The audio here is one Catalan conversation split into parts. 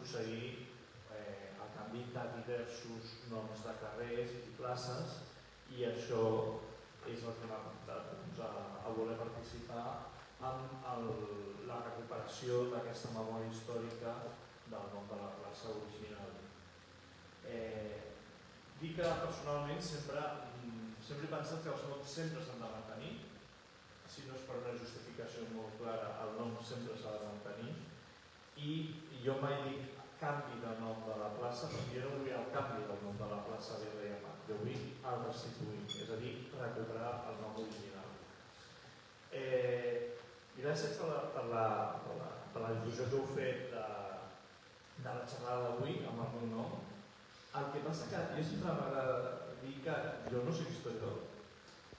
succeir el canvi de diversos noms de carrers i places, i això és el que m'ha portat a voler participar en la recuperació d'aquesta memòria històrica del nom de la plaça original. Dic que personalment sempre he pensat que els noms sempre s'han de mantenir, si no és per una justificació molt clara, el nom sempre s'ha de mantenir, i jo mai dic canvi de nom de la plaça, perquè jo no vull el canvi del nom de la plaça Virrei Amat, jo vull el restituir, és a dir, recuperar el nom original. Gràcies per la difusió que heu fet de la xerrada d'avui amb el meu nom. El que passa que jo sempre m'agrada dir que jo no soc historiador,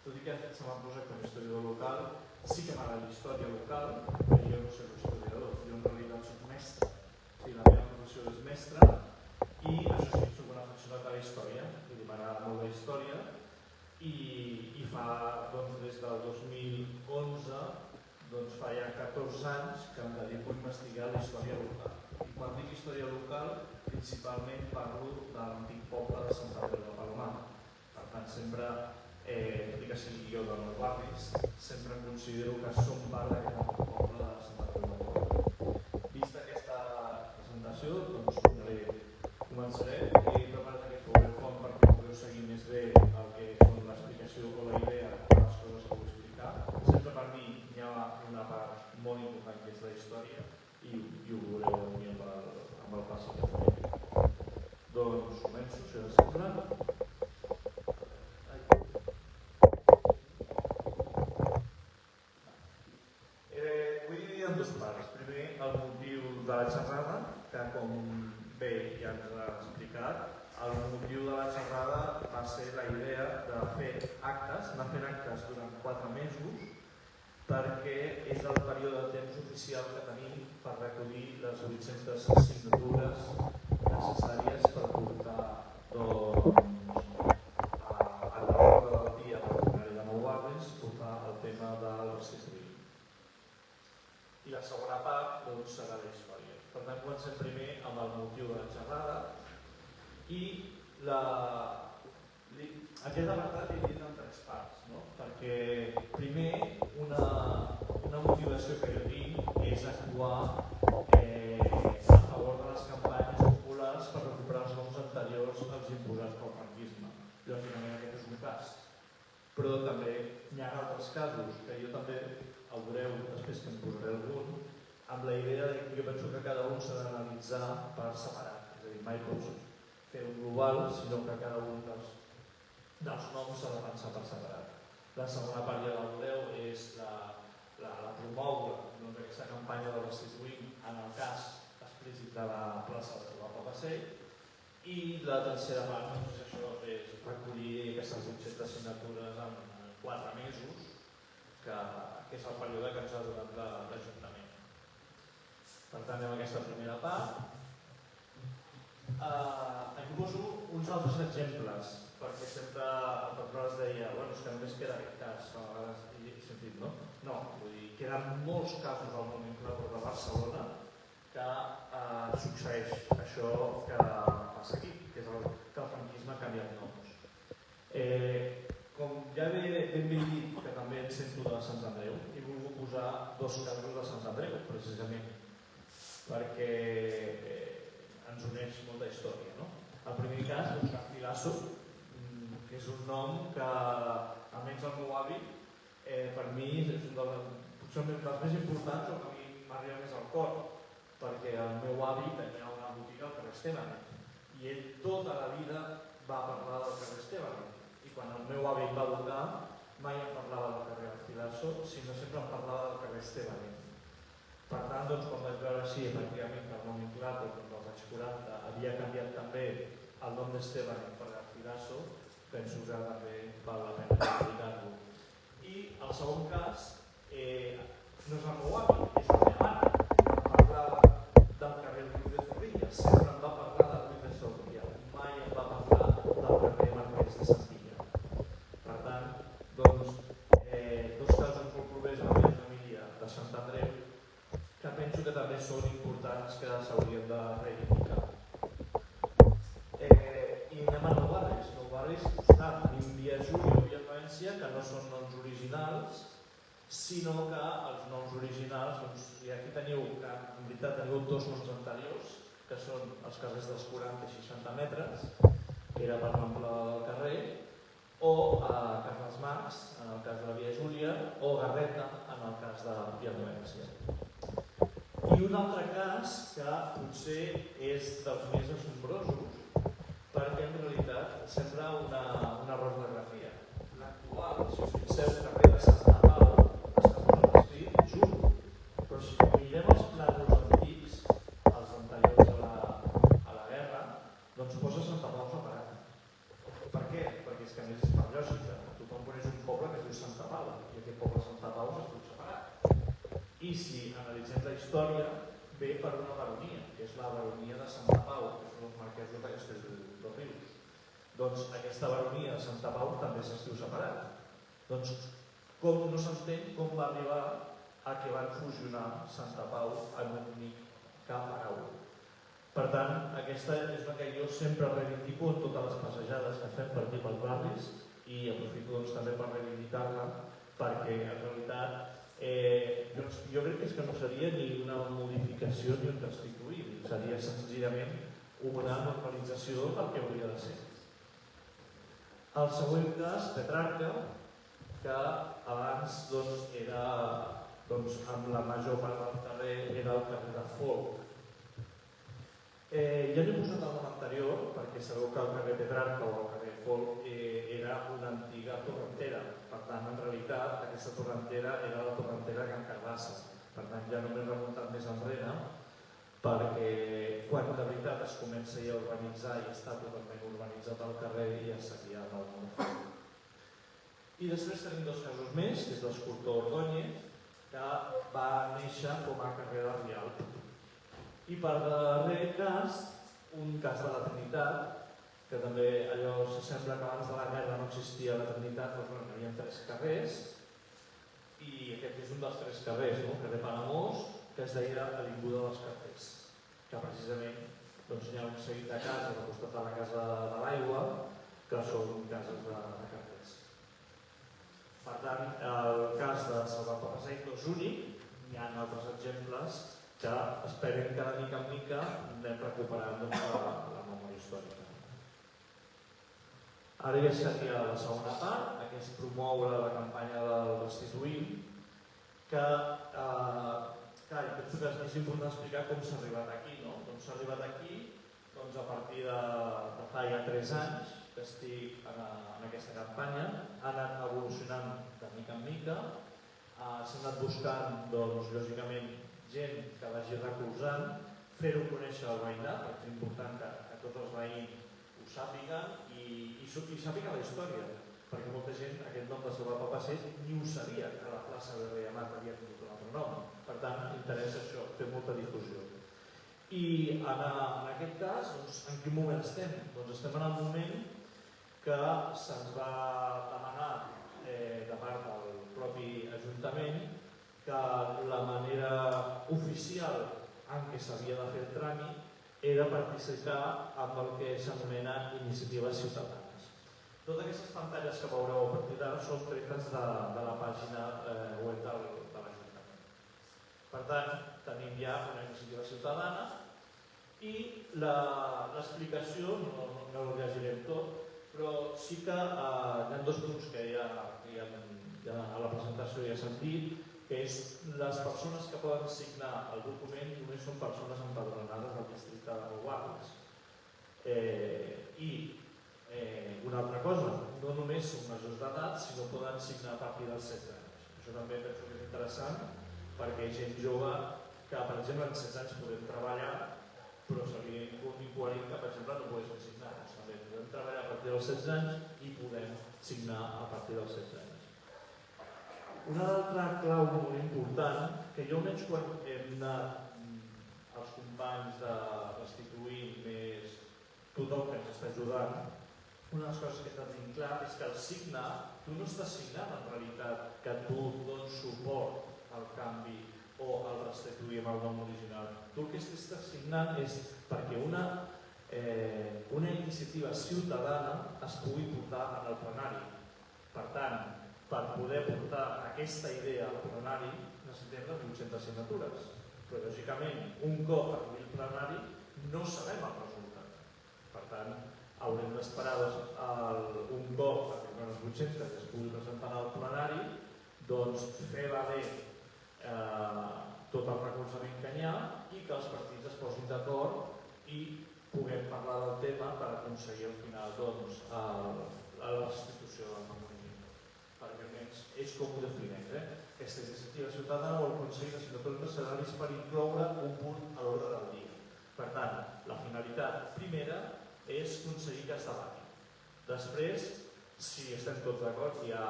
tot i que se m'ha posat com a historiador local, sí que m'agrada la història local, però jo no soc historiador, jo en realitat soc mestre. O sigui, la meva professió és mestre i això sí, soc un afeccionat a la història, m'agrada molt la història i fa, des del 2011, fa ja 14 anys que em dedico a investigar la història local. I quan dic història local, principalment parlo de l'antic poble de Sant Andreu de Palomar. Per tant, sempre, tot i que sigui jo de nou barris, sempre considero que som part d'aquest antic poble de Sant Andreu de Palomar. Vista aquesta presentació, començaré. He preparat aquest PowerPoint perquè podeu seguir més bé el que són l'explicació o la idea de les coses que vull explicar. Sempre per mi hi ha una part molt important que és la història i ho veureu amb el pas que faré. Doncs començo, si us sembla. Vull dividir en dues parts. Primer, el motiu de la xerrada, que com bé ja ens ha explicat, el motiu de la xerrada va ser la idea de fer actes, anar fent actes durant 4 mesos, perquè és el període de temps oficial que tenim per recollir les 800 signatures necessàries per portar a l'ordre del dia del plenari de Nou Barris portar el tema del restituït. I la segona part serà la història. Per tant, comencem primer amb el motiu de la xerrada i aquest apartat l'he dit en 3 parts, perquè primer una motivació que jo tinc és actuar a favor de les campanyes populars per recuperar els noms anteriors als imposats pel franquisme. Lògicament aquest és un cas, però també hi ha altres casos que jo també el veureu després que en posaré algun, amb la idea que jo penso que cada un s'ha d'analitzar per separat, és a dir, mai pots fer un global, sinó que cada un dels noms s'ha de pensar per separat. La segona part ja la veureu és la promoure aquesta campanya de restituïm en el cas explícit de la plaça de Salvador Passeig, i la tercera part és recollir aquestes 800 signatures en 4 mesos, que és el període que ens ha donat l'Ajuntament. Per tant, anem a aquesta primera part. Aquí poso uns altres exemples, perquè sempre el patró es deia és que només queda aquest cas, a vegades he sentit, no? No, vull dir, queden molts casos al nomenclàtor de Barcelona que succeeix això que passa aquí, que és que el franquisme ha canviat noms. Com ja ben dit, que també em sento de Sant Andreu, he volgut posar 2 casos de Sant Andreu, precisament, perquè ens uneix molta història, no? El primer cas és Garcilaso, que és un nom que, almenys el meu avi, per mi és un dels més importants o que a mi m'arriba més al cor, perquè el meu avi tenia una botiga al carrer Esteban i ell tota la vida va parlar del carrer Esteban, i quan el meu avi em va educar mai em parlava del carrer Garcilaso, sinó sempre em parlava del carrer Esteban. Per tant, quan vaig veure així, efectivament, que el nomenclàtor dels anys 40 havia canviat també el nom d'Esteban per Garcilaso, penso que també val la pena explicar-lo. I el segon cas no és el meu avi, és la meva mare. Parlava del carrer Ruiz de Zorrilla, sempre em va parlar del Ruiz de Zorrilla, mai em va parlar del carrer Marquès de Santilla. Per tant, dos casos molt propers a la meva família de Sant Andreu, que penso que també són importants que s'haurien de reivindicar. I anem a nou barris. Nou barris estan en Via Júlia o Via València, que no són noms originals, sinó que els noms originals, i aquí teniu, que en veritat teniu dos noms anteriors, que són els carrers dels 40 i 60 metres, que era per l'ample del carrer, o Carles Marx, en el cas de la Via Júlia, o Garreta, en el cas de Via València. I un altre cas que potser és dels més assombrosos, perquè en realitat sembla una radiografia. L'actual, si us fixeu, carrer de Sant Pau, està posat escrit junt, però si mirem els plànols antics, els anteriors a la guerra, doncs posa Sant Pau separat. Per què? Perquè és que a més és per lògica. Tothom coneix un poble que es diu Santa Pau, i aquest poble Santa Pau es diu separat. I si analitzem la història, ve per una baronia, que és la baronia de Santa Pau, que són els marquesos de Castelldefels. Doncs aquesta baronia de Santa Pau també s'estiu separat. Doncs com no s'entén com va arribar a que van fusionar Santa Pau en un únic cap Arau. Per tant, aquesta és la que jo sempre reivindico en totes les passejades que fem per aquí pels barris i aprofito també per reivindicar-la perquè en realitat jo crec que és que no seria ni una modificació ni un restituir, seria senzillament una normalització del que hauria de ser. El següent cas, Petrarca, que abans era amb la major part del carrer era el carrer de Folk. Ja n'he posat el nom anterior perquè sabeu que el carrer Petrarca o el carrer Folk era una antiga torrentera. Per tant, en realitat, aquesta torrentera era la torrentera Can Carbassa. Per tant, ja no m'he remuntat més enrere perquè quan de veritat es comença a urbanitzar i està totalment urbanitzat el carrer ja seria el nom de Folk. I després tenim dos casos més, que és l'escultor Ordóñez, que va néixer com a carrer de Rialp. I per darrer cas, un cas de la Trinitat, que també allò sembla que abans de la guerra no existia la Trinitat, però hi havia 3 carrers, i aquest és un dels 3 carrers, carrer Palamós, que es deia Avinguda dels Carrers, que precisament hi ha un seguit de cases al costat de la Casa de l'Aigua, que són cases de carrers. Per tant, el cas de Salvatore Seito és únic, hi ha altres exemples que esperem que de mica en mica anem recuperant la memòria històrica. Ara ja seria la segona part, que és promoure la campanya del Restituïm, que penso que és més important explicar com s'ha arribat aquí. Doncs s'ha arribat aquí a partir de fa ja 3 anys que estic en aquesta campanya, ha anat evolucionant de mica en mica, s'ha anat buscant, lògicament, gent que vagi recolzant, fer-ho conèixer al veïnat, perquè és important que tots els veïns ho sàpiguen i sàpiguen la història, perquè molta gent, aquest nom de Salva Papassés, ni ho sabia que la plaça de Reiamat havia tingut un altre nom. Per tant, interessa això, fer molta difusió. I en aquest cas, en quin moment estem? Doncs estem en el moment que se'ns va demanar de part del propi Ajuntament que la manera oficial en què s'havia de fer el tràmit era participar amb el que s'anomena iniciatives ciutadanes. Totes aquestes pantalles que veureu a partir d'ara són tretes de la pàgina web de l'Ajuntament. Per tant, tenim ja una iniciativa ciutadana i l'explicació, no ho llegirem tot, però sí que hi ha 2 punts que ja a la presentació ja s'han dit, que és les persones que poden signar el document només són persones empadronades del districte de Guàrdies. I una altra cosa, no només són majors d'edat, sinó poden signar a partir dels 16 anys. Això també penso que és interessant perquè hi ha gent jove que, per exemple, en 16 anys podem treballar, però seria incoherent que, per exemple, no poguéssim signar. També podem treballar a partir dels 16 anys i podem signar a partir dels 16 anys. Una altra clau molt important, que jo veig quan hem anat els companys de Restituïm més tothom que ens està ajudant, una de les coses que hem de tenir clar és que al signar, tu no estàs signant en realitat que tu dones suport al canvi o el restituïm al nom original. Tu el que estàs signant és perquè una iniciativa ciutadana es pugui portar en el plenari. Per tant, per poder portar aquesta idea al plenari necessitem les 800 signatures. Però, lògicament, un cop arribi al plenari no sabem el resultat. Per tant, haurem d'esperar un cop perquè les 800 es pugui presentar al plenari, doncs fer valer tot el recolzament que hi ha i que els partits es posin d'acord i puguem parlar del tema per aconseguir al final la restitució del nom original. Perquè almenys és com ho defineix. Aquesta iniciativa ciutadana vol aconseguir la signatura de escenaris per incloure un punt a l'ordre del dia. Per tant, la finalitat primera és aconseguir que es debati. Després, si estem tots d'acord, ja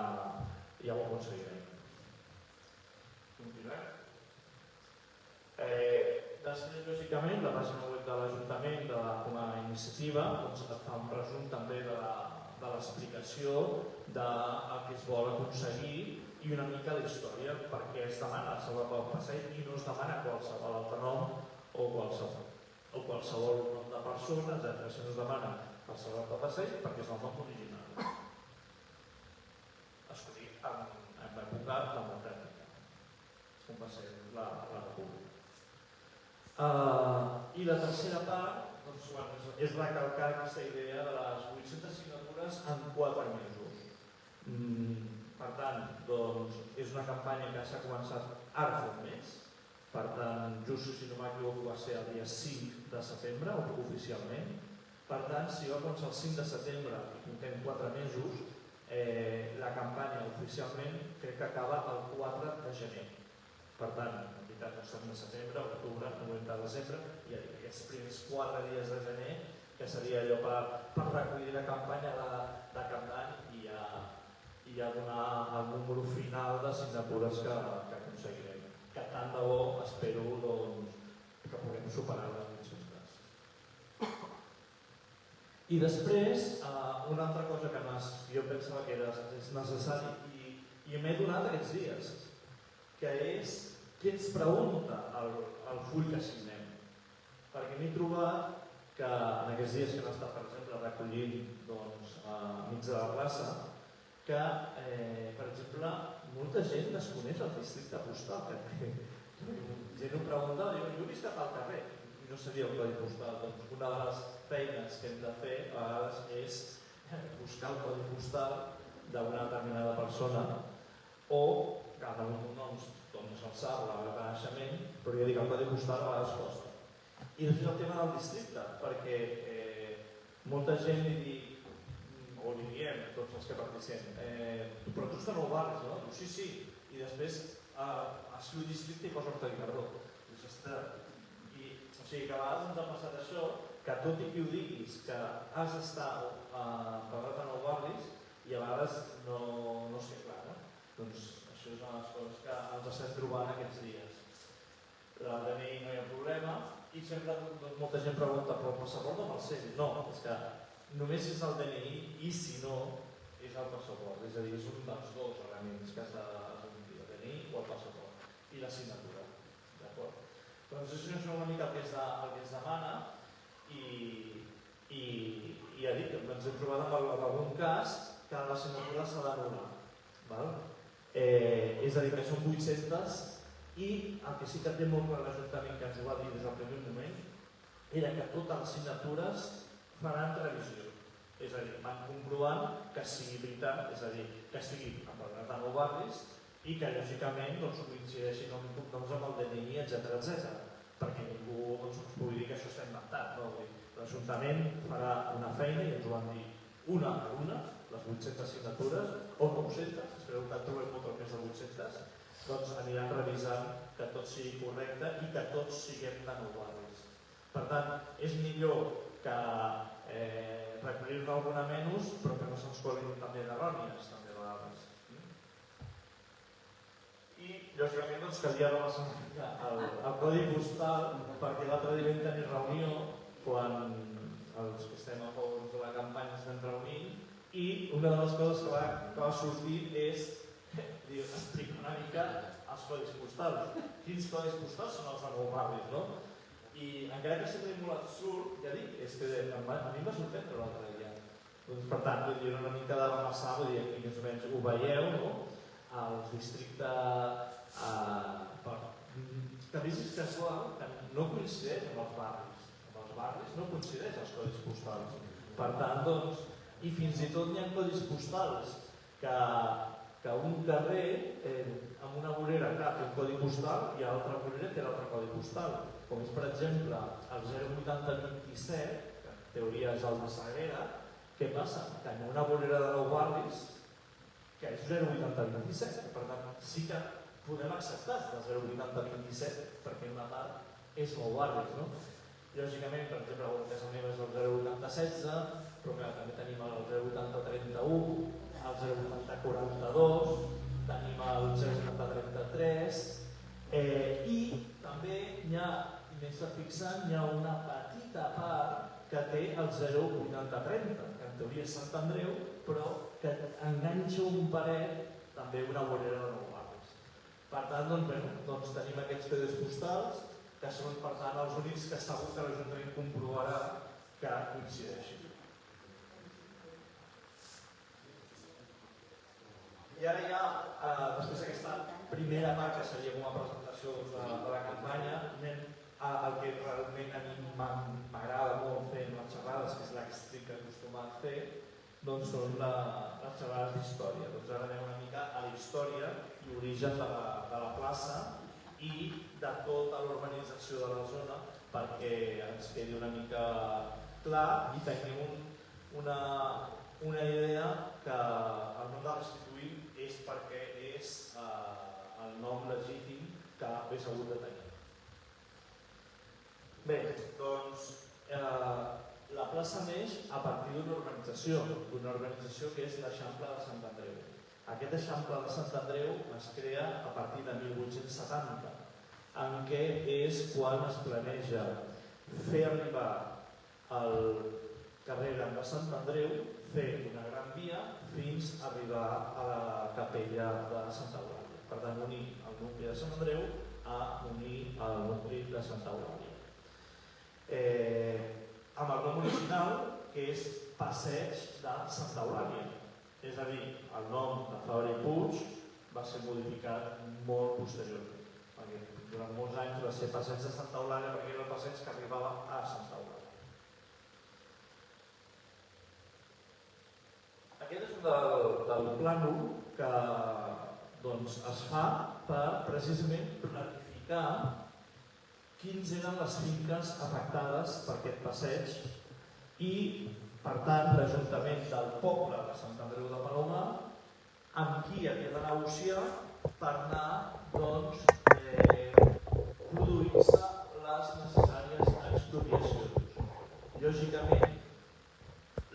ho aconseguirem. Continuem. Després, lògicament, la pàgina web de l'Ajuntament com a iniciativa et fa un resum també de l'explicació del que es vol aconseguir i una mica la història, perquè es demana el Salvat del Passeig i no es demana qualsevol altre nom o qualsevol nom de persona, etc. Si no es demana el Salvat del Passeig perquè és el nom original. Escollit en època democràtica, com va ser la República. I la tercera part és recalcar aquesta idea de les 800 signatures en 4 mesos. Per tant, és una campanya que s'ha començat ara fa un mes. Per tant, just si no m'equivoco va ser el dia 5 de setembre, oficialment. Per tant, si va començar el 5 de setembre i comptem 4 mesos, la campanya oficialment crec que acaba el 4 de gener. Per tant, en veritat, no estem de setembre, octubre, novembre, desembre, i aquests primers 4 dies de gener, que seria allò per recollir la campanya de Cap d'Any i ja donar el número final de signatures que aconseguirem. Que tant de bo espero que puguem superar les 800. I després, una altra cosa que jo pensava que és necessari i m'he donat aquests dies, que és què ens pregunta el full que signem. Perquè m'he trobat que en aquests dies que hem estat, per exemple, recollint mig de la plaça, que, per exemple, molta gent desconeix el districte postal. Gent ho preguntava, jo he vist cap al carrer i no sabia el codi postal. Una de les feines que hem de fer a vegades és buscar el codi postal d'una determinada persona o cada un dels noms el sap, la data de naixement, però ja dic, el codi postal a vegades costa. I després el tema del districte, perquè molta gent li diu, o li diem, tots els que participem, però tu estàs Nou Barris, no? Diu, sí, i després escriu districte i posa Horta-Guinardó. O sigui que a vegades ens ha passat això, que tot i que ho diguis, que has d'estar parlat a Nou Barris, i a vegades no sé clar, no? Doncs això és una de les coses que ens estem trobant aquests dies. El DNI no hi ha problema i sempre molta gent pregunta però el passaport no me'l sé. No, és que només és el DNI i si no és el passaport. És a dir, és un dels dos elements que has de el DNI o el passaport i la signatura. D'acord? Doncs això és una mica el que es demana i ja dic, ens hem trobat en algun cas que la signatura s'ha d'anul·lar. És a dir, que són 800 i el que sí que té molt clar l'Ajuntament, que ens ho va dir des del primer moment, era que totes les signatures faran revisió. És a dir, van comprovant que sigui veritat, és a dir, que estigui empadronat a Nou Barris i que lògicament coincideixin els cognoms amb el DNI, etc. Perquè ningú ens pugui dir que això està inventat. L'Ajuntament farà una feina i ens ho van dir una a una, les 800 signatures, o 900, espero que trobem molt més de 800, doncs aniran revisant que tot sigui correcte i que tots siguem de Nou Barris. Per tant, és millor que recollir-ne alguna menys, però que no se'ns colin també d'errònies, també a vegades. I, lògicament, calia el codi postal, perquè l'altre dia vam tenir reunió, quan els que estem a favor de la campanya estem reunint, i una de les coses que va sortir és explicar una mica els els codis postals. Quins codis postals són els de Nou Barris, no? I encara que sembli molt absurd, ja dic, és que a mi em va sorprendre l'altre dia. Doncs, per tant, era una mica de remassar, vull dir, aquí més o menys ho veieu, no? El districte també és casual que no coincideix amb els barris. Amb els barris no coincideix els codis postals. Per tant, doncs, i fins i tot hi ha codis postals que un carrer amb una vorera té un codi postal i a l'altra vorera té l'altre codi postal. Com és, per exemple, el 08027, que en teoria és el de Sagrera. Què passa? Que hi ha una vorera de Nou Barris que és 08027, per tant, sí que podem acceptar el 08027 perquè una part és Nou Barris, no? Lògicament, per exemple, a casa meva és el 08016, però que també tenim el 08031, el 08042, tenim el 08033 i també hi ha, i més fixant, hi ha una petita part que té el 08030, que en teoria és Sant Andreu, però que enganxa un paret també una vorera de Nou Barris. Per tant, doncs tenim aquests codis postals que són, per tant, els únics que segur que l'Ajuntament comprovarà que coincideixin. I ara ja, després d'aquesta primera part, que seria com a presentació de la campanya, anem al que realment a mi m'agrada molt fer en les xerrades, que és la que estic acostumat a fer, doncs són les xerrades d'història. Doncs ara anem una mica a la història i origen de la plaça i de tota l'urbanització de la zona perquè ens quedi una mica clar i tinguem una idea que el nom de Restituïm és perquè és el nom legítim que hagués hagut de tenir. Bé, doncs la plaça neix a partir d'una urbanització que és l'Eixample de Sant Andreu. Aquest Eixample de Sant Andreu es crea a partir de 1870, en què és quan es planeja fer arribar al carrer Gran de Sant Andreu, fer una gran via fins a arribar a la capella de Santa Eulàlia. Per tant, unir el nucli de Sant Andreu a unir el nucli de Santa Eulàlia. Amb el nom original, que és Passeig de Santa Eulàlia. És a dir, el nom de Fabra i Puig va ser modificat molt posteriorment. Perquè durant molts anys va ser Passeig de Santa Eulàlia perquè era el passeig que arribava a Santa Eulàlia. Aquest és un del plànol que es fa per precisament planificar quins eren les finques afectades per aquest passeig i, per tant, l'Ajuntament del poble de Sant Andreu de Palomar amb qui havia de negociar per anar produint-se les necessàries expropiacions. Lògicament,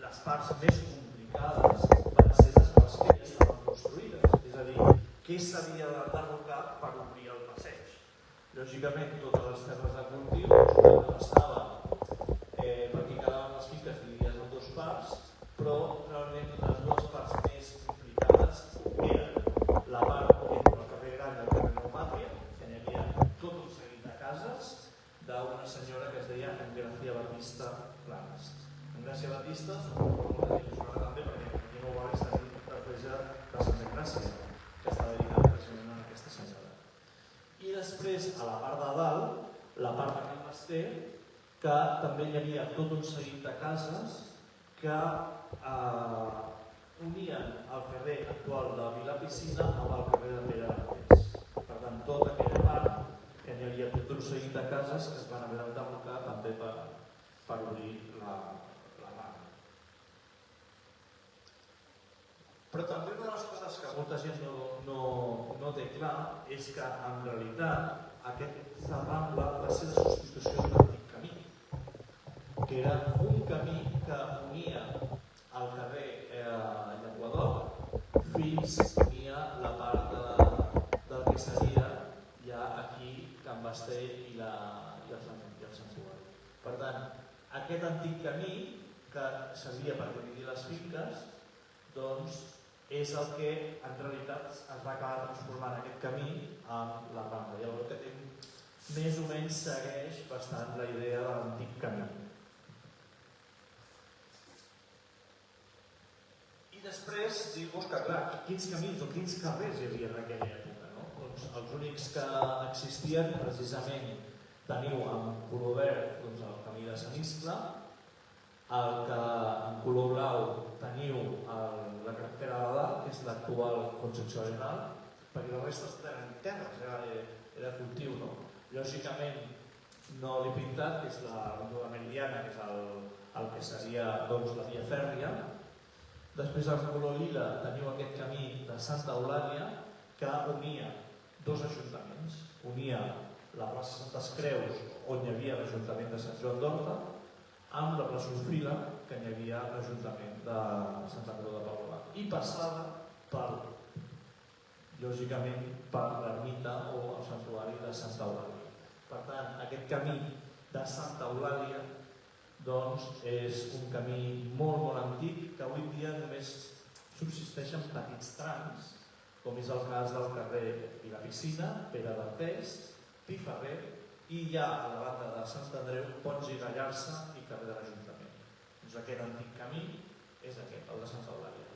les parts més complicades van ser les parts que ja estaven construïdes, és a dir, què s'havia de derrocar per obrir el passeig. Lògicament, totes les terres de cultiu estaven perquè quedaven les finques dividides en dues parts, però realment les dues parts més complicades eren la part entre el carrer Gran i el carrer Nou Pàtria, que hi havia tot un seguit de cases d'una senyora que es deia Engràcia Batista Planes. Engràcia Batista és una il·lusionada també perquè aquí no va estar dins de l'església de Santa Engràcia, que està dedicada precisament a aquesta senyora. I després, a la part de dalt, la part de Can Basté, que també hi havia tot un seguit de cases que unien el carrer actual de Vila Piscina amb el carrer de Pere Aragonès. Per tant, tota aquella part que hi havia tot un seguit de cases que es van haver d'enderrocar també per obrir la mar. Però també una de les coses que molta gent no té clar és que en realitat aquesta rambla va ser la substitució d'un antic camí, que era un camí que unia el carrer Llenguadoc fins a unia la part del que seria ja aquí Can Basté i el Sant Cugat. Per tant, aquest antic camí que servia per dividir les finques, doncs és el que en realitat es va acabar transformant aquest camí en la Rambla. Llavors que més o menys segueix bastant la idea de l'antic camí. I després dir-vos que, clar, quins camins o quins carrers hi havia en aquella època, no? Doncs els únics que existien precisament teniu en color verd doncs, el camí de Sant Iscle, el que en color blau teniu la carretera de dalt, que és l'actual Concepció Arenal, perquè la resta eren terres, era cultiu, no? Lògicament no l'he pintat, que és la Ronda Meridiana, que és el que seria doncs, la via fèrria. Després en color lila teniu aquest camí de Santa Eulàlia que unia dos ajuntaments, unia la plaça Santes Creus, on hi havia l'Ajuntament de Sant Joan d'Horta, amb la plaça Orfila, que hi havia l'Ajuntament de Santa Creu de Palomar. I passava lògicament per l'ermita o el santuari de Santa Eulàlia. Per tant, aquest camí de Santa Eulàlia doncs, és un camí molt antic que avui dia només subsisteixen petits trams, com és el cas del carrer i la Piscina, Pere d'Artés, Piferrer, i ja a la banda de Sant Andreu, Pons i Gallarça i carrer de l'Ajuntament. Doncs aquest antic camí és aquest, el de Santa Eulàlia.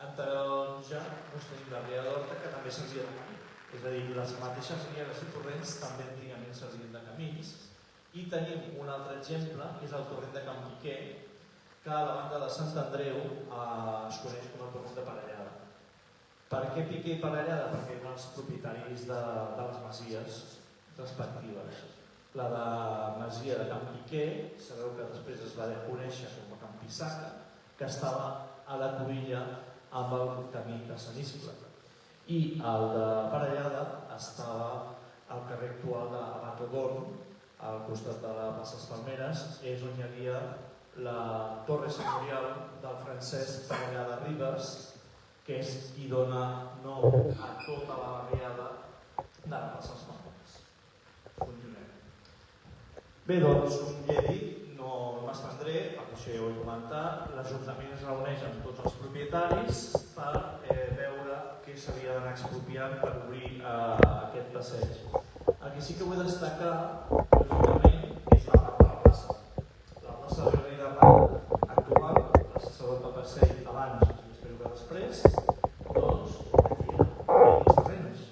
En taronja tenim la Riera d'Horta, que també servia de camí. És a dir, les mateixes rieres i torrents també antigament servien de camins. I tenim un altre exemple, que és el torrent de Can Piquer, que a la banda de Sant Andreu es coneix com el torrent de Parellada. Per què Piquer i Parellada? Perquè eren els propietaris de les masies respectives. La de masia de Can Piquer, sabeu que després es va conèixer com a Can Pissaca, que estava a la cruïlla amb el camí de Sant Iscle. I el de Parellada estava al carrer actual d'Abat Odon, al costat de la plaça Palmeres, és on hi havia la torre senyorial del Francesc Parellada Ribes, que és qui dona nom a tota la barriada de la plaça Palmeres. Continuem. Bé, doncs, com ja he dit, no m'estendré, perquè això ja ho he comentat, l'Ajuntament es reuneix amb tots els propietaris per veure què s'havia d'anar expropiant per obrir aquest passeig. El que sí que vull destacar, lògicament, és la part de la plaça. La plaça de Virrei de Mar actual, la Sacerdot de Passeig abans i espero que després, doncs aquí hi ha els terrenys.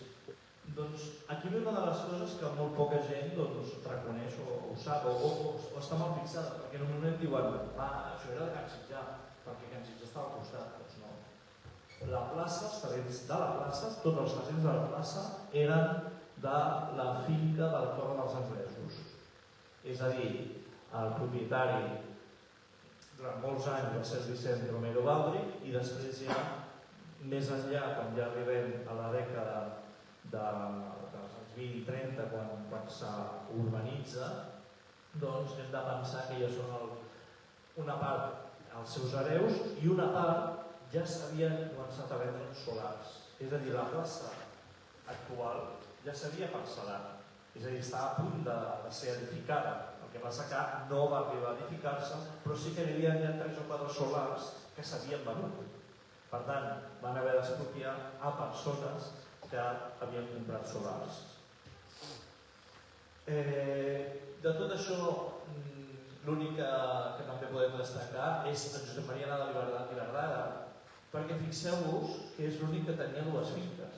Doncs aquí ve una de les coses que molt poca gent reconeix o sap o està mal fixada, perquè en un moment diuen això era de Can Sitjà, perquè Can Sitjà estava al costat. Doncs no. La plaça, els terrenys de la plaça, tots els terrenys de la plaça eren de la finca del Torre dels Anglesos. És a dir, el propietari durant molts anys va ser el Vicent Romero Baldri i després ja, més enllà, quan ja arribem a la dècada dels anys 20 i 30, quan s'urbanitza, doncs hem de pensar que ja són una part els seus hereus i una part ja s'havien començat a vendre solars. És a dir, la plaça actual ja s'havia parcel·lat, és a dir, estava a punt de ser edificada. El que passa que no va arribar a edificar-se, però sí que hi havia ja 3 o 4 solars que s'havien venut. Per tant, van haver d'expropiar a persones que havien comprat solars. De tot això, l'únic que també podem destacar és el Josep Maria Nadal i Vilagrada, perquè fixeu-vos que és l'únic que tenia 2 finques.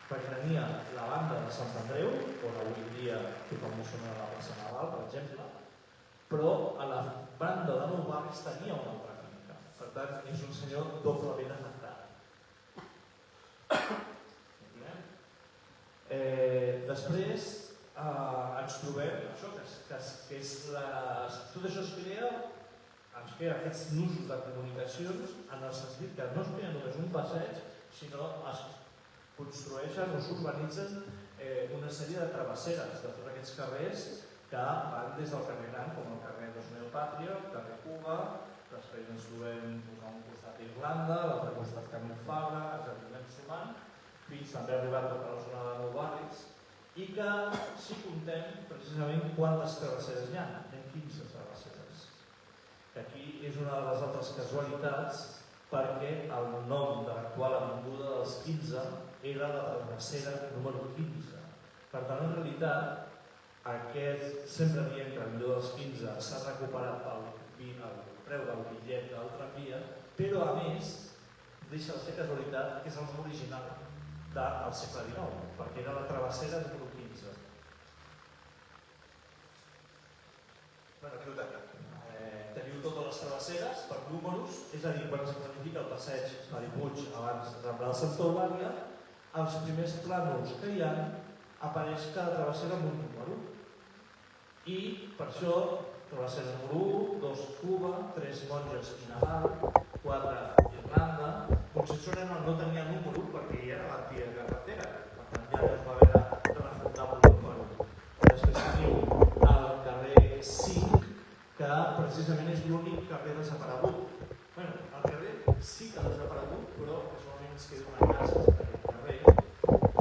Perquè tenia la banda de Sant Andreu, on avui dia tothom ho sona a la plaça Naval, per exemple, però a la banda de Nou Barris tenia una altra finca. Per tant, és un senyor doblement afectat. Després ens trobem això, que és tot això es crea aquests nusos de comunicacions en el sentit que no es crea només un passeig, sinó es construeixen o s'urbanitzen una sèrie de travesseres de tots aquests carrers que van des del carrer Gran, com el carrer Dos Pàtria, el carrer Cuba, després ens trobem a un costat Irlanda, a l'altre costat Camí Fabra, Jardí Sumant, fins també ha arribat tota la zona de Nou Barris, i que si comptem precisament quantes travesseres hi ha, hi ha 15 travesseres. Que aquí és una de les altres casualitats perquè el nom de l'actual avinguda dels 15 era la travessera número 15. Per tant, en realitat, sempre dient que l'avinguda dels 15 s'ha recuperat el preu del bitllet del tramvia, però a més deixa de ser casualitat que és el nom original del segle XIX, perquè era la travessera número 15. Aquí ho teniu. Teniu totes les travesseres per números, és a dir, quan es planifica el passeig Maripuig abans d'entrar al Santa Eulàlia, els primers plànols que hi ha apareix cada travessera amb un número. I per això, travessera número 1, 2 Cuba, 3 Monges i Nadal, 4 Irlanda. Concepció no tenia número perquè hi era l'antiga carretera, per tant ja es va haver de refundar un número. Després teniu el carrer 5, que precisament és l'únic carrer desaparegut. El carrer sí que ha desaparegut, però solament ens queda una casa d'aquest carrer,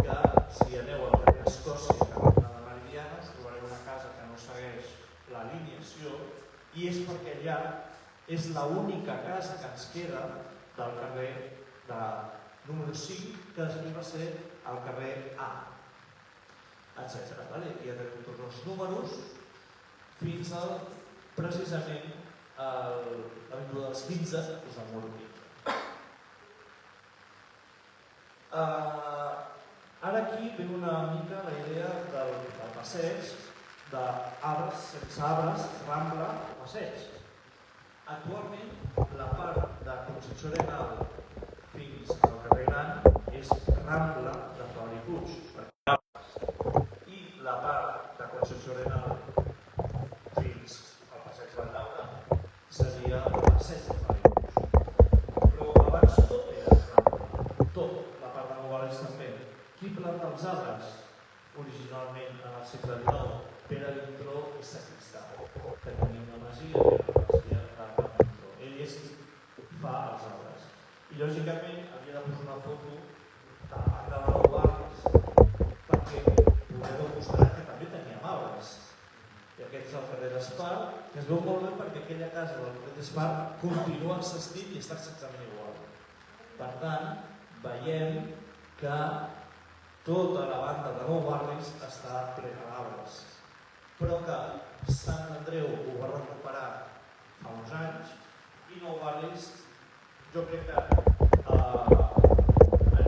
que si aneu al carrer Escòcia, que és una de Meridiana, us trobareu una casa que no segueix l'alineació, i és perquè allà és l'única casa que ens queda del carrer de número 5, que després va ser el carrer A, etc. Aquí ja tenim tots els números fins al precisament l'avinguda dels 15, us el número 15. Ara aquí ve una mica la idea del passeig d'arbres sense arbres, Rambla, passeig. Actualment, la part de Concepció Arenal fins al carrer Gran és Rambla de Fabra i Puig, i la part de Concepció Arenal fins al passeig de Laura seria el passeig de Fabra i Puig. Però abans tot era Rambla, tot, la part de Nogales també. Qui planta els arbres? Originalment en el segle XIX, Pere Vintró i Sacristà, que tenia una masia, que era la masia de Pere Vintró. Ell és qui fa els arbres. I lògicament havia de posar una foto de la banda de Nou Barris perquè podeu demostrar que també teníem arbres. I aquest és el carrer d'Espar, que es veu molt bé perquè aquella casa del carrer d'Espar continua existint i està exactament igual. Per tant, veiem que tota la banda de Nou Barris està plena d'arbres, però que Sant Andreu ho va recuperar fa uns anys i Nou Barris, jo crec que a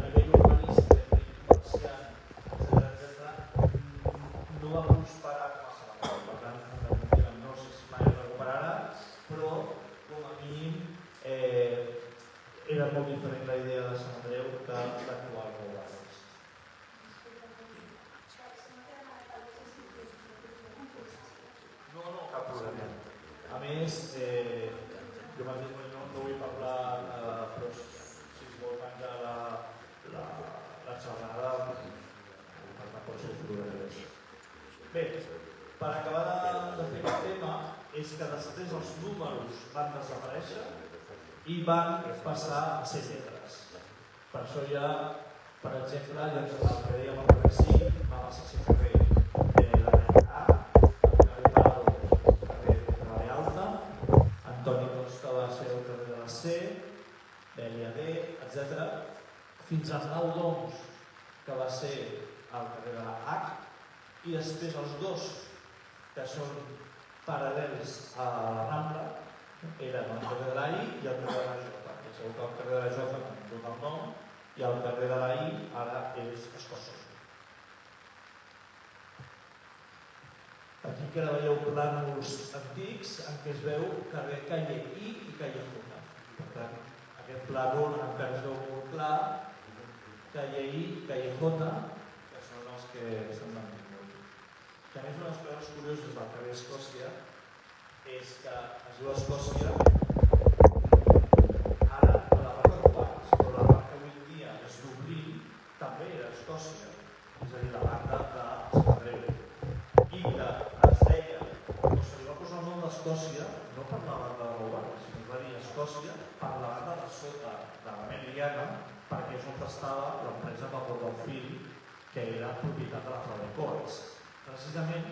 nivell urbanístic, comerciant, etc., no va prosperar com a Sant Andreu. Per tant, en definitiva, no sé si mai ho recuperarà, però com a mínim era molt diferent la idea de Sant Andreu que l'actual Nou Barris. No, cap problema. A més, jo mateix no vull parlar, però si es vol tancar la xerrada, pot ser progrés. Bé, per acabar de fer el tema, és que després els números van desaparèixer i van passar a ser lletres. Per això ja, per exemple, el que dèiem al carrer 5 va passar a ser carrer A, Antoni Costa va ser el carrer de la C, Bèlia D, etc. Fins al Nou Doms, que va ser el carrer de la H, i després els dos que són paral·lels a la Rambla eren el carrer de la I i el carrer de la J. Ja sabeu que el carrer de la J no dona el nom i el carrer de la I ara és Escòcia. Aquí que veieu plànols antics en què es veu carrer Calle I i Calle J. Per tant, aquest plànol encara es veu molt clar, Calle I, Calle J, que són els que s'han mantingut. Que a més, una de les coses curioses del carrer Escòcia és que es diu Escòcia ara a la part de Quars, però la part que avui en dia és Dublín també era Escòcia, és a dir, la banda de Sant Andreu. I que es deia, o se li va posar el nom d'Escòcia, no per la banda de Nou Barris, sinó que va dir Escòcia per la banda de sota de la Meridiana, perquè és on estava l'empresa Vapor del Fil, que era propietat de la Fabra i Coats. Precisament,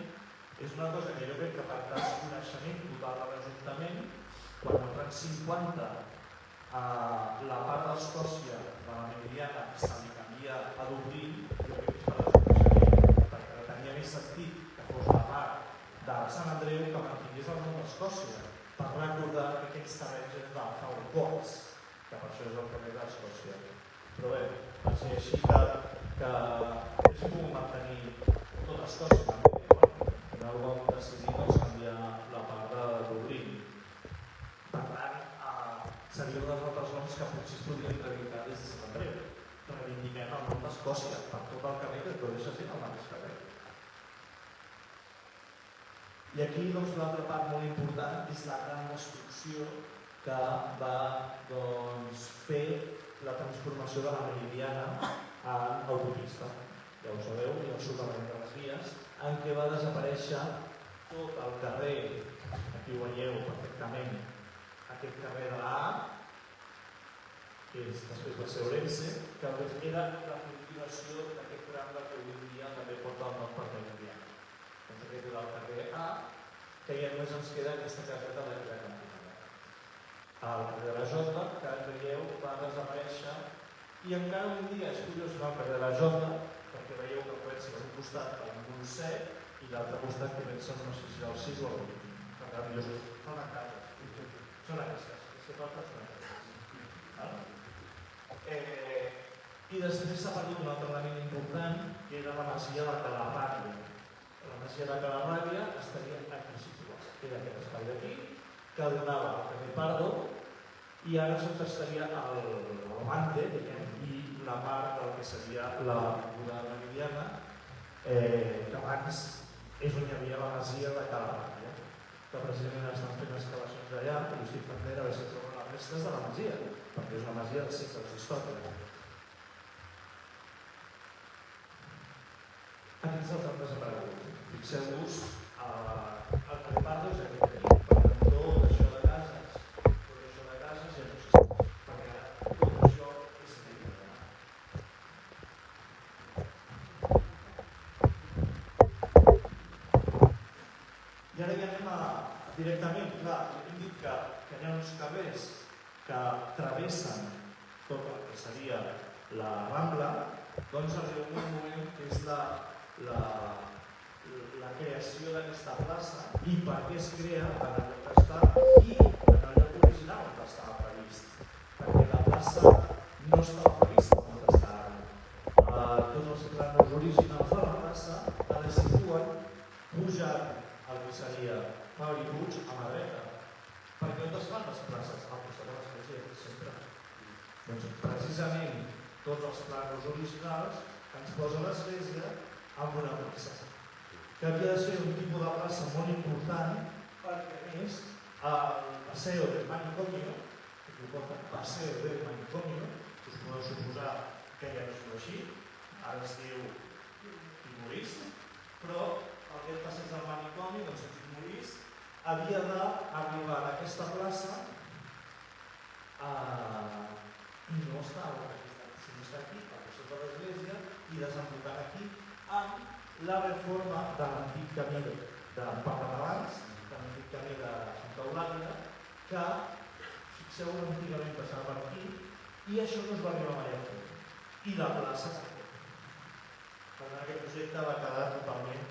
és una cosa que jo crec que per desconeixement total de l'Ajuntament, quan en els anys 50 la part d'Escòcia de la Meridiana se li canvia a Dublín, jo crec que és per desconeixement, perquè tenia més sentit que fos la part de Sant Andreu que mantingués el nom d'Escòcia, per recordar que aquests terrenys eren de Falcots, que per això és el carrer d'Escòcia. Però bé, va ser així que és pogut mantenir tot Escòcia també, però final vam decidir canviar la part de Dublín. Per tant, seria un dels altres noms que potser es podrien reivindicar des de Sant Andreu. Reivindiquem el nom d'Escòcia per tot el carrer, que deixa ser el mateix carrer. I aquí l'altra part molt important és la gran destrucció que va fer la transformació de la Meridiana en autopista. Ja ho sabeu, i el soterrament de les vies, en què va desaparèixer tot el carrer, aquí ho veieu perfectament, aquest carrer de la A, que després va ser Orense, que era la continuació d'aquest tram que avui dia també porta el nom per Meridiana. Doncs aquest era el carrer A, que ja només ens queda aquesta caseta de la cantonada. El carrer de la Jota, que veieu, va desaparèixer i encara un dia és curiós el carrer de la Jota, perquè veieu que comença per un costat amb un 7 i l'altre costat comença no sé si el 6 o el 8. Per tant, jo són a casa. Són aquestes. I després s'ha perdut un altre element important, que era la masia de Calarràbia. La masia de Calarràbia estaria aquí situada. Era aquest espai d'aquí, que donava al carrer Pardo, i ara estaria el Mante, i una part del que seria la Boda Meridiana, que abans és on hi havia la masia de Calarràbia, que precisament estan fent excavacions allà, i ho estic fent a veure si troben les restes de la masia, perquè és una masia de segles d'història. Aquests els han desaparegut. Fixeu-vos, el carrer Pardo és aquest aquí. Per tant, tot això de cases ja no existeix, perquè tot això és Meridiana. I ara ja anem directament. Clar, hem dit que hi ha uns carrers que travessen tot el que seria la Rambla, doncs arriba un moment que és la creació d'aquesta plaça i per què es crea en el lloc que està i en el lloc original on estava previst, perquè la plaça no estava prevista on està ara. Tots els planos originals de la plaça la situen pujant el que seria Fabri Puig a mà dreta. Perquè on es fan les places? Al costat de l'església, sempre. Doncs precisament tots els planos originals ens posa l'església amb una plaça, que havia de ser un tipus de plaça molt important perquè, a més, el Paseo del Manicomio, Paseo del Manicomio, us podeu suposar que ja no es diu així, ara es diu Timorís, però aquest passeig del Manicomi, doncs el Timorís, havia d'arribar a aquesta plaça i no estava sinó està aquí, al costat de l'església, i desembocant aquí amb la reforma de l'antic camí de Papatalans, de l'antic camí de Santa Eulàlia, que fixeu antigament passava per aquí, i això no es va arribar mai a fer. I la plaça també. Per tant, aquest projecte va quedar totalment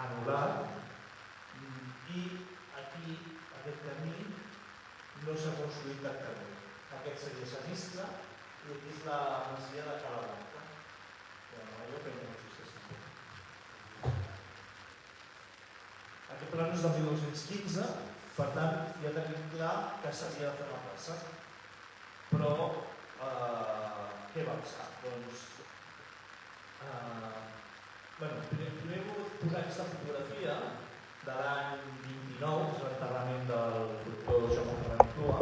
anul·lat i aquí, aquest camí, no s'ha construït cap carrer. Aquest seria Sant Iscle i aquí és la masia de Calablanca. Allò que no existeix. Aquest plano és del 1915, per tant, ja tenim clar que s'havia de fer la plaça. Però, què va passar? Doncs, primer he volgut posar aquesta fotografia de l'any 29, és l'enterrament del doctor Jaume Ferran Clua,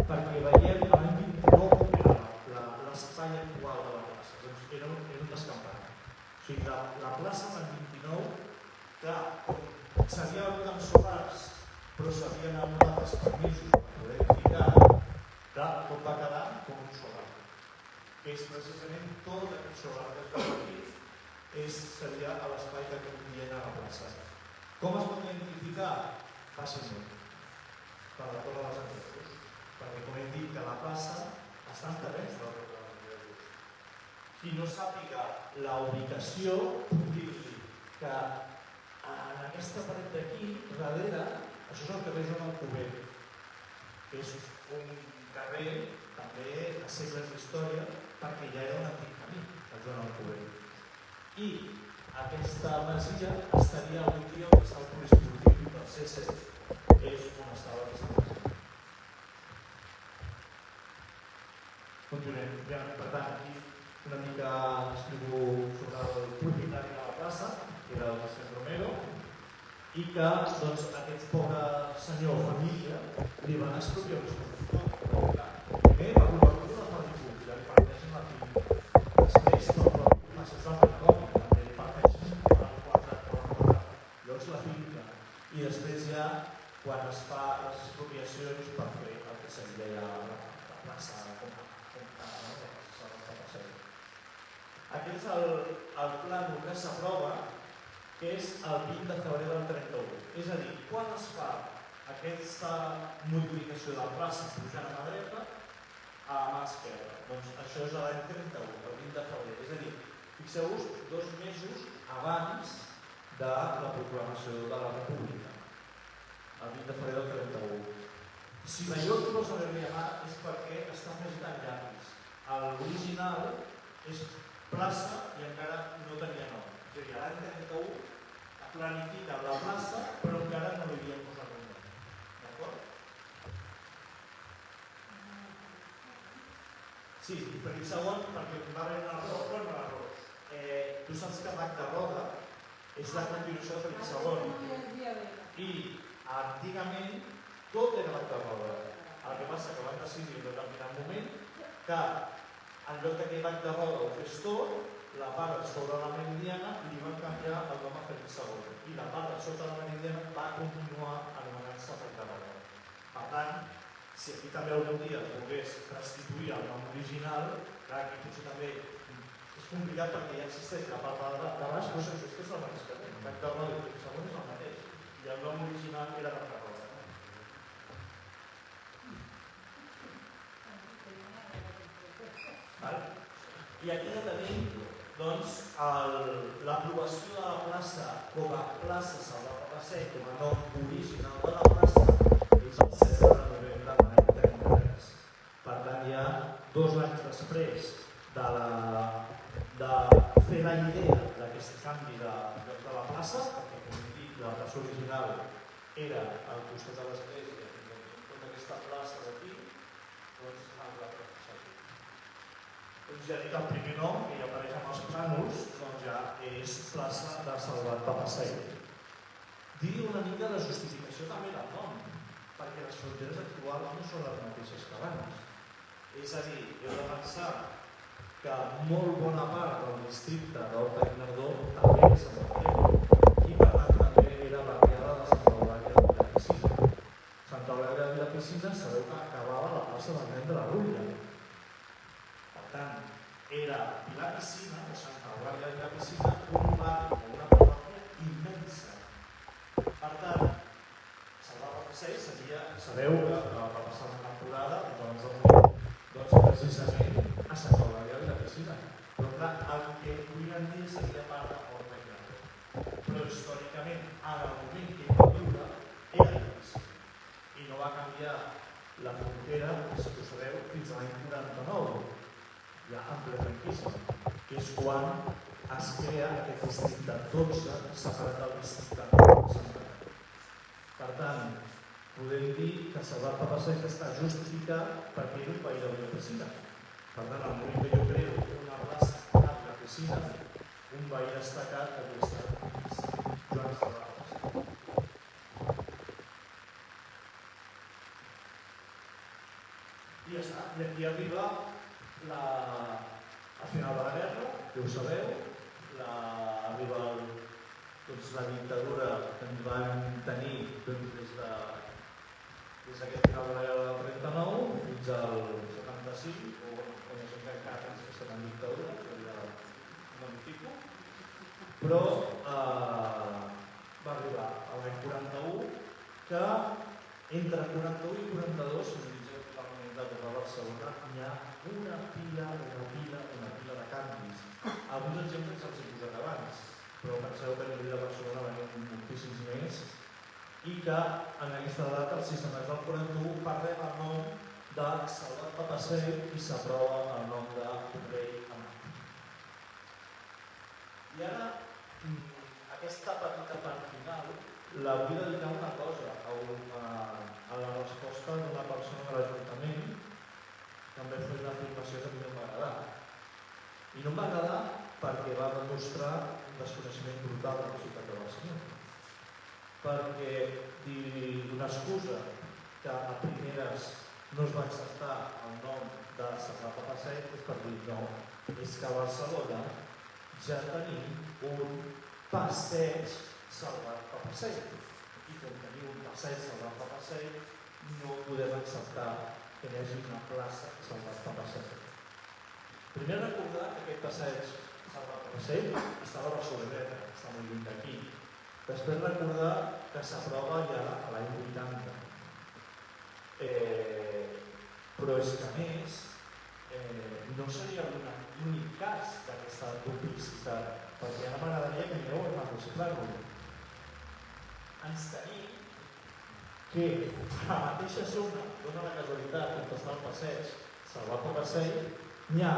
perquè veiem que l'any 29 era l'espai actual de la plaça, doncs era un descampament. O sigui, la plaça l'any 29, que s'havia venut amb solars, però s'havien anul·lat els permisos per poder edificar, que tot va quedar com un solar. Que és precisament tot aquest solar que es veu aquí, seria l'espai que convien a la plaça. Com es pot identificar? Fàcilment. Per la Torre dels Anglesos. perquè com hem dit que la plaça està en terrenys del reglament d'ús. Qui no sàpiga la ubicació, puc dir-li que en aquesta paret d'aquí, darrere, això és el carrer Joan Alcover, que és un carrer també de segles d'història, perquè ja era un antic camí, el Joan Alcover. I aquesta masia estaria avui dia on està el poliesportiu del C7, és on estava aquesta masia. Continuem. Per tant, aquí una mica explico sobre el propietari de la plaça, que era el Vicent Romero, i que doncs, aquest pobre senyor o família li van expropiar un escorpió. Primer va convertir una part de ja li parteixen la finca. Després, per la ciutat econòmica, també li parteixen llavors la finca. I després ja, quan es fa les expropiacions per fer el que seria la plaça com aquest és el plànol que s'aprova, que és el 20 de febrer del 31. És a dir, quan es fa aquesta modificació de la plaça pujant a mà dreta a mà esquerra? Doncs això és l'any 31, el 20 de febrer. És a dir, fixeu-vos 2 mesos abans de la proclamació de la República, el 20 de febrer del 31. Si veieu que posa la mà és perquè està afegit en llapis. L'original és plaça i encara no tenia nom. És a dir, l'any 31 planifica la plaça, però encara no li havien posat un nom. D'acord? Sí, diferent segon, perquè va haver un error, però no error. Tu saps que Bac de Roda és la continuació de Felip II. I antigament tot era Bac de Roda. El que passa que van decidir en determinat moment que en lloc que Bac de Roda ho fes tot, la part de sobre la Meridiana li van canviar el nom a Felip II. I la part de sota la Meridiana va continuar anomenant-se Bac de Roda. Per tant, si aquí també algun dia es volgués restituir el nom original, clar, aquí potser també és complicat perquè ja existeix la part de baix, però és el mateix que Bac de Roda i Felip II és el mateix. I el nom original era Bac de Roda. I aquí ja tenim l'aprovació de la plaça com a plaça Salvador Passet, com a nom original de la plaça, és el 7 de novembre de l'any 33. Per tant, ja 2 anys després de fer la idea d'aquest canvi de la plaça, perquè com hem dit, la plaça original era al costat de l'església, tota aquesta plaça d'aquí, doncs amb la plaça. Ja dic, el primer nom que hi apareix amb els plànols ja és plaça de Salvat Papasseit. Dir una mica de justificació també del nom, perquè les fronteres actuals no són les mateixes que abans. És a dir, heu de pensar que molt bona part del districte d'Horta i Guinardó també és Sant Eulàlia i per tant també era barriada de Santa Eulàlia de Vilapiscina. Santa Eulàlia de Vilapiscina sabeu que acabava la plaça del Nen de la Rutlla. Per tant, era Vilapiscina, o Santa Eulàlia de Vilapiscina, un barri o una parròquia immensa. Per tant, Salvat Papasseit sabeu que va passar una temporada, abans de morir, precisament a Santa Eulàlia de Vilapiscina. Però clar, el que avui en dia seria part de Horta i Guinardó. Però històricament, en el moment que hi va viure, era Vilapiscina. I no va canviar la frontera, si ho sabeu, fins a l'any 49. Ja en ple franquisme, que és quan es crea aquest districte 12 separat del districte 9. Per tant, podem dir que Salvat Papasseit està justificat perquè era un veí de Vilapiscina. Per tant, al moment que jo creo una plaça a Vilapiscina, un veí destacat que havia estat Joan Salvat Papasseit. I ja està, i aquí arriba al final de la guerra, que ho sabeu, arriba la dictadura que ens van tenir des d'aquest final de la guerra del 39 fins al 75, o no sé encara que estem en dictadura, no m'hi fico, però va arribar a l'any 41, que entre 41 i 42, si us dic de Barcelona hi ha una pila de canvis. Alguns exemples els he posat abans, però penseu que a nivell de Barcelona venim moltíssims més i que en aquesta data, el 6 de maig del 41, perdem el nom de Salvat Papasseit i s'aprova el nom de Rei Amat. I ara, aquesta petita part final, la vull dedicar una cosa, a la resposta d'una persona de l'Ajuntament que em va fer una afirmació que a mi no em va agradar. I no em va agradar perquè va demostrar un desconeixement brutal de la ciutat de Barcelona. Perquè dir una excusa que a primeres no es va acceptar el nom de Salvat Papasseit és per dir no, és que a Barcelona ja tenim un passeig Salvat Papasseit. I com tenim un passeig Salvat Papasseit, no podem acceptar que hi hagi una plaça Salvat Papasseit. Primer recordar que aquest passeig Salvat Papasseit estava a Barceloneta, està molt lluny d'aquí. Després recordar que s'aprova ja a l'any 80. Però és que a més, no seria l'únic cas d'aquesta duplicitat, perquè ara m'agradaria que mireu el Marcos Plano. Ens tenim que a la mateixa zona, dona la casualitat on està el passeig Salvat Papasseit, hi ha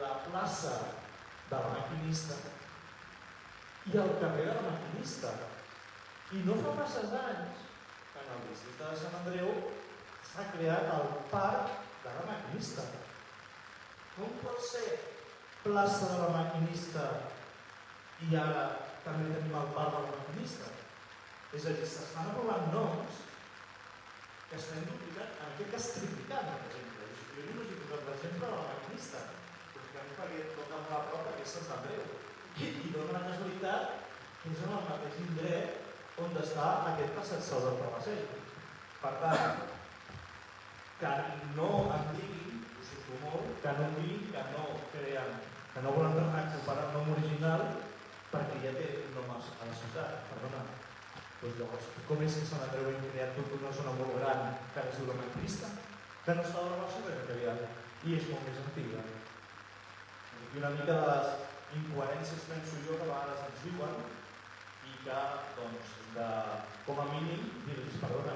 la plaça de la Maquinista i el carrer de la Maquinista. I no fa massa anys que en el districte de Sant Andreu s'ha creat el parc de la Maquinista. Com pot ser plaça de la Maquinista i ara també tenim el parc de la Maquinista? És a dir, s'estan aprovant noms que estem duplicant, en aquest cas triplicant, per exemple. Jo només he posat l'exemple de la Maquinista, perquè toca molt a prop perquè és Sant Andreu. I dona la casualitat que és en el mateix indret on està aquest passeig Salvat Papasseit. Per tant, que no em diguin, ho sento molt, que no em diguin que no creen, que no volen recuperar el nom original perquè ja té un nom a la ciutat. Perdona. Doncs llavors, com és que Sant Andreu hem creat tota una zona molt gran que es diu la Maquinista, que no estava a la Barcelona que havia i és molt més antiga. I una mica de les incoherències, penso jo, que a vegades ens diuen i que, doncs, com a mínim, dir-los, perdona,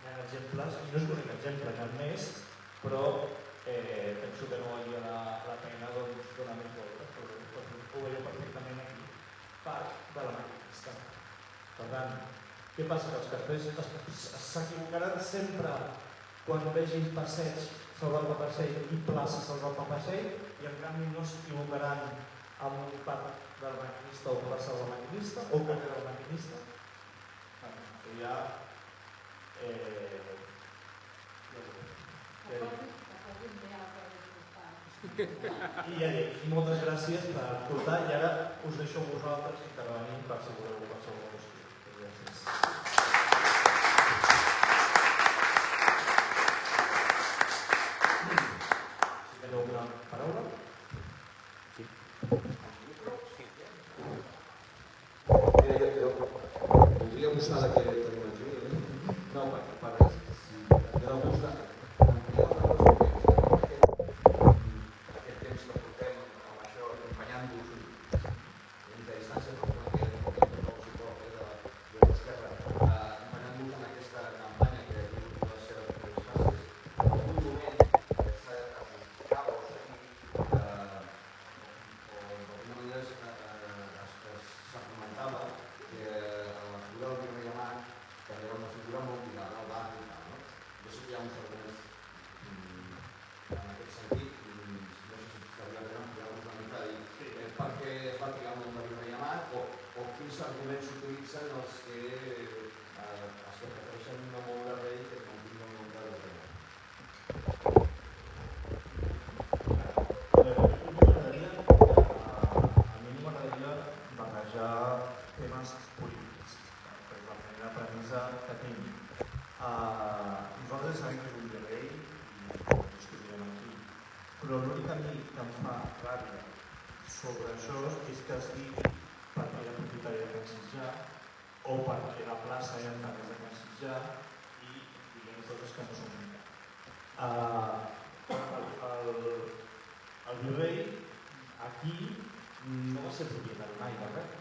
hi ha exemples, i no és l'únic exemple, n'hi ha més, però penso que no valia la pena donar més voltes, però ho veieu perfectament aquí, part de la Maquinista. Per tant, què passa? Que els cartells s'equivocaran sempre quan vegin passeig Salvat Papasseit i plaça Salvat Papasseit i en canvi no s'equivocaran amb un parc de la Maquinista o plaça de la Maquinista o carrer de la Maquinista. Això ja... I ja dic, moltes gràcies per escoltar i ara us deixo a vosaltres intervenir per si voleu qualsevol qüestió. Gràcies. Si teniu alguna paraula? Sí. Jo voldria abusar que tenim aquí. No, per res. Jo no abusar. Aquest temps que portem amb això, acompanyant-vos des de distància, perquè no us hi pot de l'esquerra, acompanyant-vos en aquesta campanya que ha tingut les seves primeres fases. En algun moment s'acaba o seguir, o d'alguna manera s'argumentava que la figura del Virrei Amat també era una figura molt lligada al barri i tal, no? Jo sé que hi ha uns arguments en aquest sentit, no sé si s'hauria d'ampliar-los una mica i per què es va triar el nom de Virrei Amat o quins arguments s'utilitzen els que prefereixen no moure rei que no tinguin el nom de Virrei Amat. A mi m'agradaria barrejar temes polítics, que és la primera premissa que tinc. Nosaltres sabem que és un virrei i ho discutirem aquí, però l'únic a mi que em fa ràbia sobre això és que es digui perquè era propietari de Can Sitjar o perquè la plaça era en carrers de Can Sitjar i diguem coses que no són veritat. virrei aquí no va ser propietari mai de res.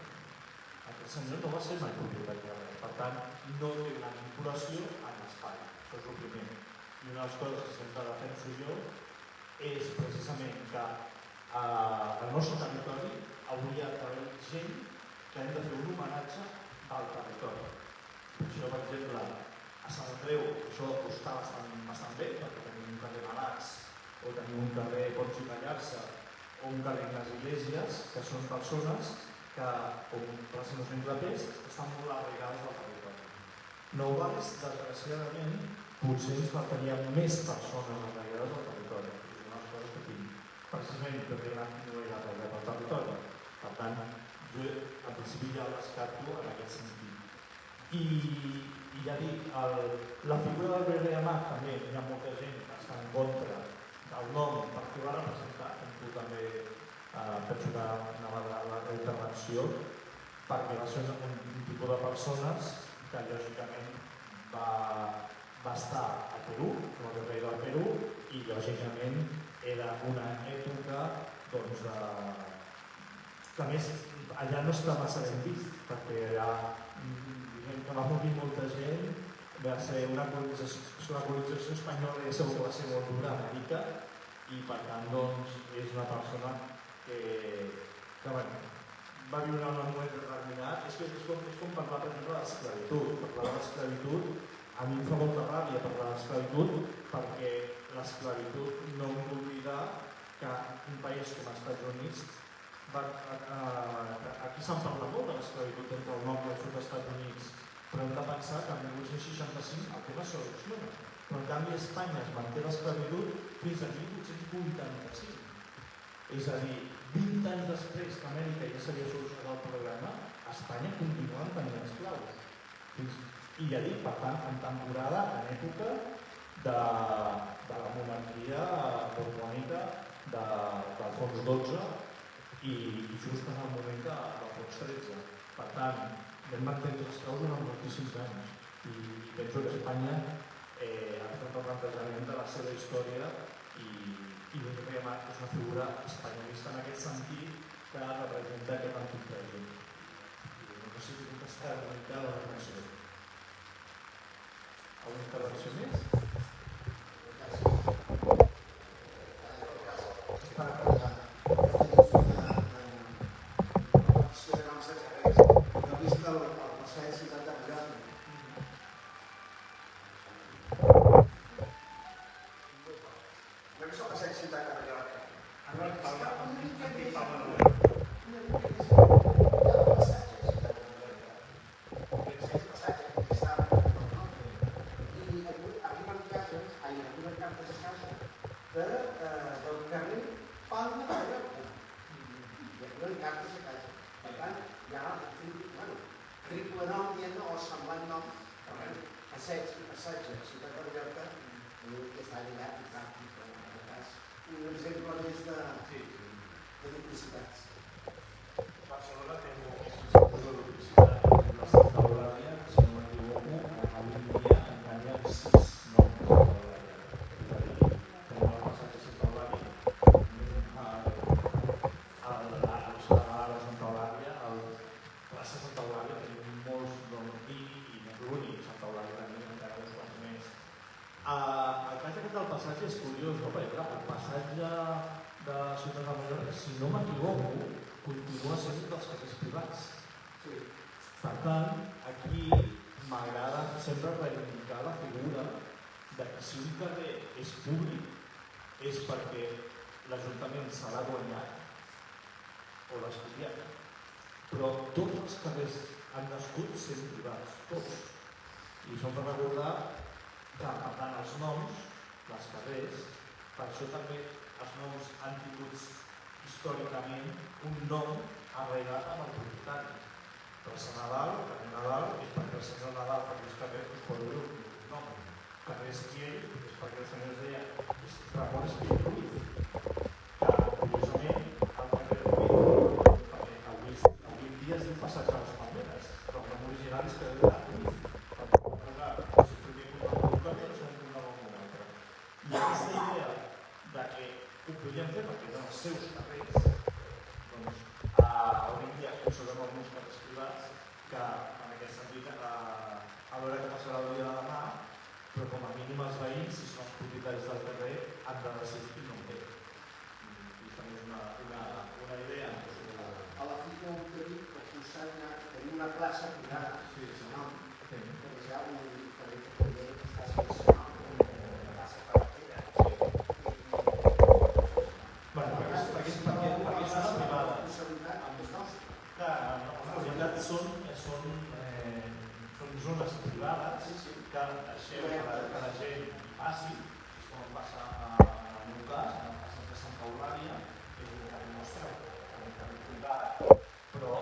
Aquest senyor no va ser mai propietari de res. Per tant, no té una vinculació amb l'espai. Això és el primer. I una de les coses que sempre defenso jo és precisament que al nostre territori hauria d'haver gent que hem de fer un homenatge al territori. Per això, per exemple, a Sant Andreu això està bastant bé, perquè tenim un carrer Malats o tenim un carrer Ponts i Pallarsa o un carrer Ignasi Iglesias, que són persones que, com classes no clapers, estan molt arraigades al territori. Nou Barris, desgraciadament, potser ens faltaria més persones arraigades al territori. És una de les coses que tinc. Precisament perquè no era arraigat al territori. Per tant, jo al principi ja el descarto en aquest sentit. I ja dic, la figura del Verre Amat també hi ha molta gent que està en contra del nom perquè va representar, com tu també penso que anava a la intervenció, perquè va ser un tipus de persones que lògicament va estar a Perú, com a rei del Perú, i lògicament era una època doncs, que a més allà no està massa ben vist, perquè allà que va morir molta gent, va ser una colonització espanyola i segur que va ser molt dura a Amèrica i per tant doncs, és una persona que bueno, va viure en un moment determinat. És com parlar, per exemple, de l'esclavitud. Parlar de l'esclavitud, a mi em fa molta ràbia parlar de l'esclavitud perquè l'esclavitud no em vull oblidar que un país com els Estats Units aquí se'n parla molt de l'esclavitud entre el nord i el sud dels Estats Units, però hem de pensar que el 1865 el tema es soluciona, però en canvi a Espanya es manté l'esclavitud fins a 1885. És a dir, 20 anys després que Amèrica ja s'havia solucionat el problema, a Espanya continuen tenint esclaus. I ja dic, per tant, en temporada, en època de la monarquia borbònica d'Alfons XII i just en el moment d'Alfons XIII. Per tant, vam mantenir els esclaus durant moltíssims anys i penso que Espanya ha fet un replantejament de la seva història i l'Enric Amat és una figura espanyolista en aquest sentit que representa aquest antic règim. No sé si contestar una mica la reflexió. Alguna intervenció més? seus carrers, doncs, hauríem de coses amb alguns carrers privats que, en aquest sentit, a l'hora que passarà el dia de demà, però com a mínim els veïns, si són els propietaris del carrer, han de decidir qui no en té. I també és una idea. A la fi com que dic, al costat tenim una plaça privada, no? Perquè hi ha un carrer que també està sense nom, una plaça carretera. Bueno, perquè és una privada. En realitat són zones privades que deixeu que la gent passi, és com passa en el meu cas, en el cas de Santa Eulàlia, és un carrer nostre, un carrer privat, però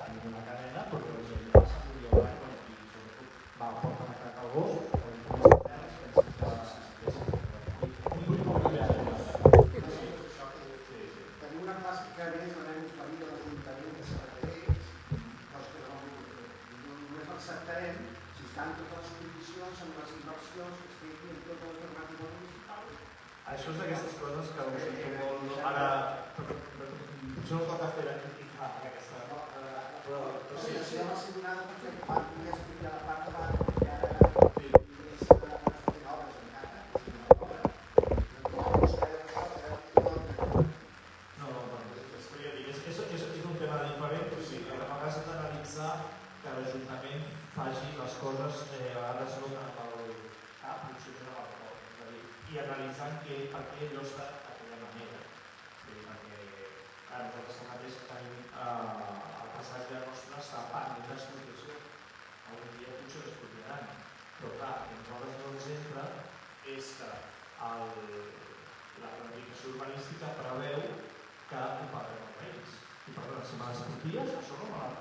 tenim una cadena perquè la gent passa a dia avall i sobretot va a porta de caca al gos, o en les terres, pensen que tenim una plaça que a més l'hem oferit a l'Ajuntament de Sabadell, només l'acceptarem si estan totes les condicions amb les inversions que es feien en tota l'alternativa municipal. això és d'aquestes coses que ho sento molt. Ara, potser no toca fer la crítica a aquesta. Però sí, Si ja va ser donada perquè quan podia explicar la part de l'art, i ara és fent obres encara, és una obra. És un tema diferent, però sí, a vegades hem d'analitzar que l'Ajuntament faci les coses, a vegades no tant pel cap, potser no amb el cor. És a dir, i analitzant per què allò està d'aquella manera. Perquè nosaltres mateix tenim el passatge nostre està pendent d'expropiació. Algun dia potser l'expropiaran. Però clar, el que a nosaltres no ens entra és que la planificació urbanística preveu que ho paguem els veïns. I per tant, si me les expropies, això no me'l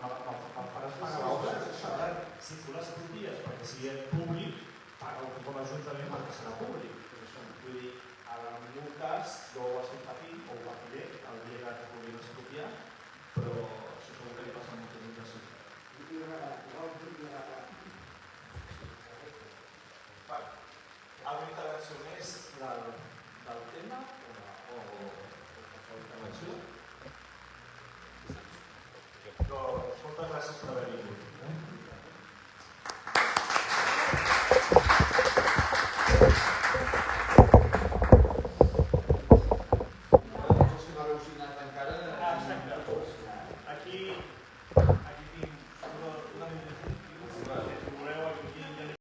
faràs pagar l'obra. Per tant, si tu les expropies perquè sigui públic, paga-ho com a ajuntament perquè serà públic. Vull dir, en el meu cas, jo ho estic patint, o ho patiré el dia que es vulguin expropiar, però això segur que li passa a molta gent de ciutat. Alguna intervenció més del tema o qualsevol intervenció? Doncs moltes gràcies per haver vingut.